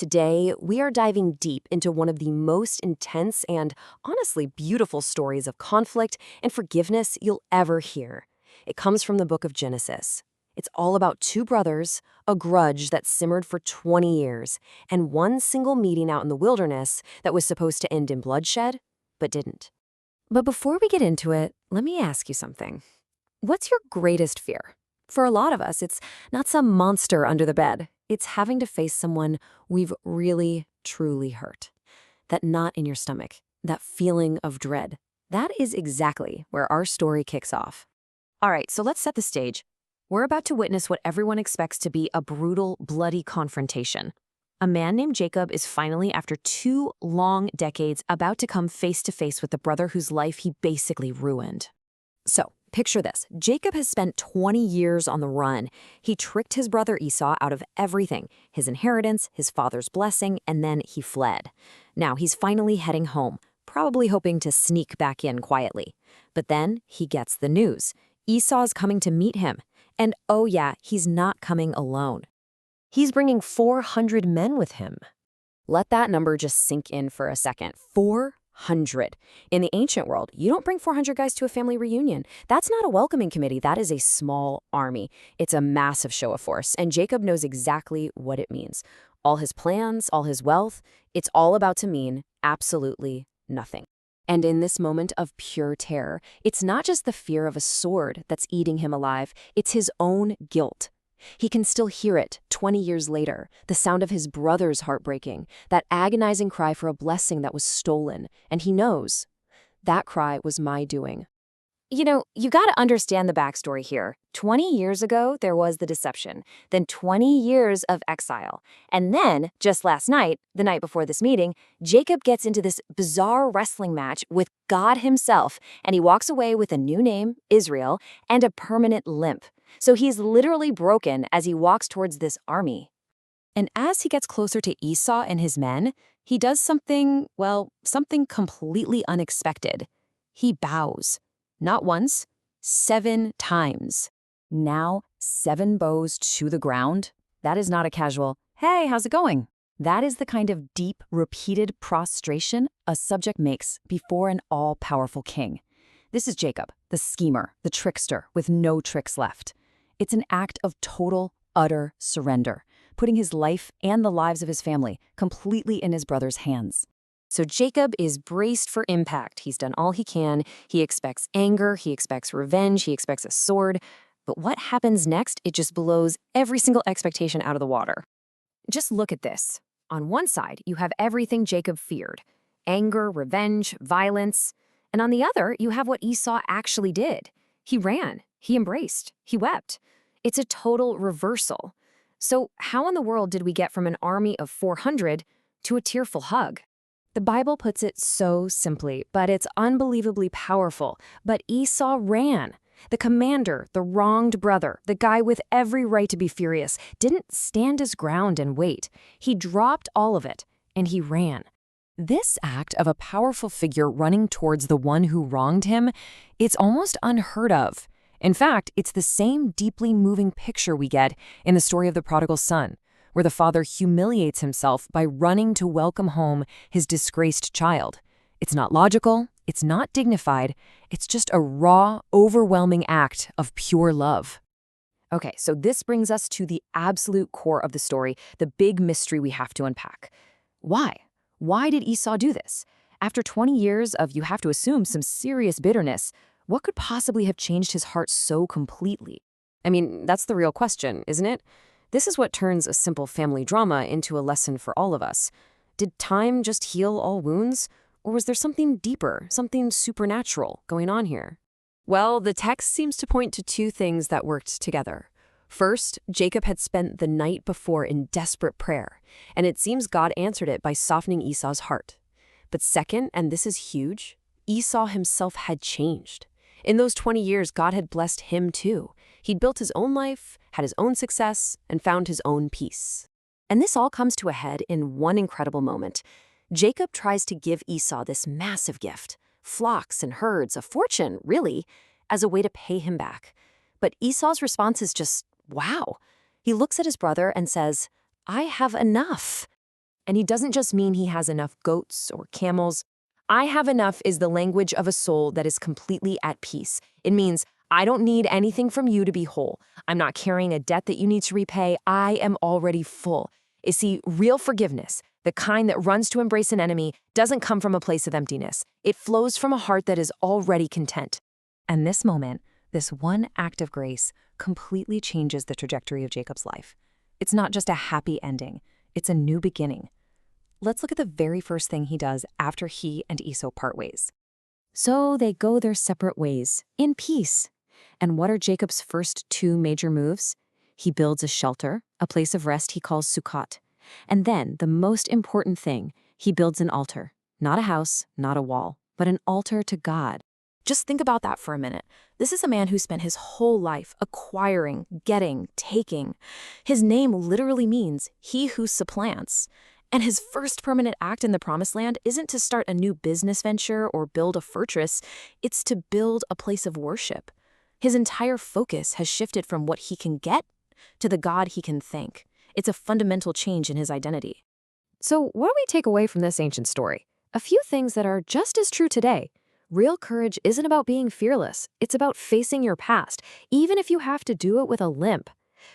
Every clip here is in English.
Today, we are diving deep into one of the most intense and honestly beautiful stories of conflict and forgiveness you'll ever hear. It comes from the book of Genesis. It's all about two brothers, a grudge that simmered for 20 years, and one single meeting out in the wilderness that was supposed to end in bloodshed, but didn't. But before we get into it, let me ask you something. What's your greatest fear? For a lot of us, it's not some monster under the bed. It's having to face someone we've really, truly hurt. That knot in your stomach, that feeling of dread. That is exactly where our story kicks off. All right, so let's set the stage. We're about to witness what everyone expects to be a brutal, bloody confrontation. A man named Jacob is finally, after 2 long decades, about to come face to face with the brother whose life he basically ruined. So, picture this. Jacob has spent 20 years on the run. He tricked his brother Esau out of everything, his inheritance, his father's blessing, and then he fled. Now he's finally heading home, probably hoping to sneak back in quietly. But then he gets the news. Esau's coming to meet him. And oh yeah, he's not coming alone. He's bringing 400 men with him. Let that number just sink in for a second. 400. In the ancient world, you don't bring 400 guys to a family reunion. That's not a welcoming committee. That is a small army. It's a massive show of force, and Jacob knows exactly what it means. All his plans, all his wealth, it's all about to mean absolutely nothing. And in this moment of pure terror, it's not just the fear of a sword that's eating him alive, it's his own guilt. He can still hear it 20 years later, the sound of his brother's heart breaking, that agonizing cry for a blessing that was stolen, and he knows that cry was my doing. You gotta understand the backstory here. 20 years ago, there was the deception, then 20 years of exile. And then, just last night, the night before this meeting, Jacob gets into this bizarre wrestling match with God himself, and he walks away with a new name, Israel, and a permanent limp. So he's literally broken as he walks towards this army. And as he gets closer to Esau and his men, he does something completely unexpected. He bows. Not once, 7 times. Now, 7 bows to the ground. That is not a casual, "Hey, how's it going?" That is the kind of deep, repeated prostration a subject makes before an all-powerful king. This is Jacob, the schemer, the trickster, with no tricks left. It's an act of total, utter surrender, putting his life and the lives of his family completely in his brother's hands. So Jacob is braced for impact. He's done all he can. He expects anger, he expects revenge, he expects a sword. But what happens next? It just blows every single expectation out of the water. Just look at this. On one side, you have everything Jacob feared: anger, revenge, violence. And on the other, you have what Esau actually did. He ran, he embraced, he wept. It's a total reversal. So how in the world did we get from an army of 400 to a tearful hug? The Bible puts it so simply, but it's unbelievably powerful. But Esau ran. The commander, the wronged brother, the guy with every right to be furious, didn't stand his ground and wait. He dropped all of it, and he ran. This act of a powerful figure running towards the one who wronged him, it's almost unheard of. In fact, it's the same deeply moving picture we get in the story of the prodigal son, where the father humiliates himself by running to welcome home his disgraced child. It's not logical, it's not dignified, it's just a raw, overwhelming act of pure love. Okay, so this brings us to the absolute core of the story, the big mystery we have to unpack. Why? Why did Esau do this? After 20 years of, you have to assume, some serious bitterness, what could possibly have changed his heart so completely? I mean, that's the real question, isn't it? This is what turns a simple family drama into a lesson for all of us. Did time just heal all wounds? Or was there something deeper, something supernatural going on here? Well, the text seems to point to 2 things that worked together. First, Jacob had spent the night before in desperate prayer, and it seems God answered it by softening Esau's heart. But second, and this is huge, Esau himself had changed. In those 20 years, God had blessed him too. He'd built his own life, had his own success, and found his own peace. And this all comes to a head in one incredible moment. Jacob tries to give Esau this massive gift, flocks and herds, a fortune, really, as a way to pay him back. But Esau's response is just, wow. He looks at his brother and says, "I have enough." And he doesn't just mean he has enough goats or camels. I have enough is the language of a soul that is completely at peace. It means, I don't need anything from you to be whole. I'm not carrying a debt that you need to repay. I am already full. You see, real forgiveness, the kind that runs to embrace an enemy, doesn't come from a place of emptiness. It flows from a heart that is already content. And this moment, this one act of grace, completely changes the trajectory of Jacob's life. It's not just a happy ending, it's a new beginning. Let's look at the very first thing he does after he and Esau part ways. So they go their separate ways, in peace. And what are Jacob's first two major moves? He builds a shelter, a place of rest he calls Sukkot. And then, the most important thing, he builds an altar. Not a house, not a wall, but an altar to God. Just think about that for a minute. This is a man who spent his whole life acquiring, getting, taking. His name literally means he who supplants. And his first permanent act in the Promised Land isn't to start a new business venture or build a fortress, it's to build a place of worship. His entire focus has shifted from what he can get to the God he can thank. It's a fundamental change in his identity. So what do we take away from this ancient story? A few things that are just as true today. Real courage isn't about being fearless. It's about facing your past, even if you have to do it with a limp.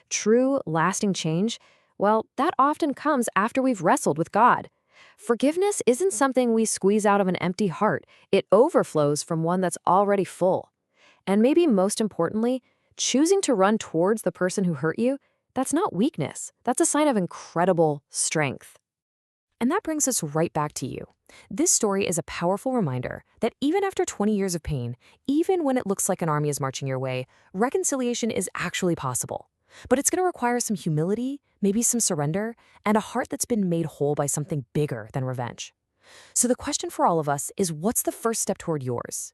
True, lasting change, well, that often comes after we've wrestled with God. Forgiveness isn't something we squeeze out of an empty heart. It overflows from one that's already full. And maybe most importantly, choosing to run towards the person who hurt you, that's not weakness. That's a sign of incredible strength. And that brings us right back to you. This story is a powerful reminder that even after 20 years of pain, even when it looks like an army is marching your way, reconciliation is actually possible. But it's going to require some humility, maybe some surrender, and a heart that's been made whole by something bigger than revenge. So the question for all of us is, what's the first step toward yours?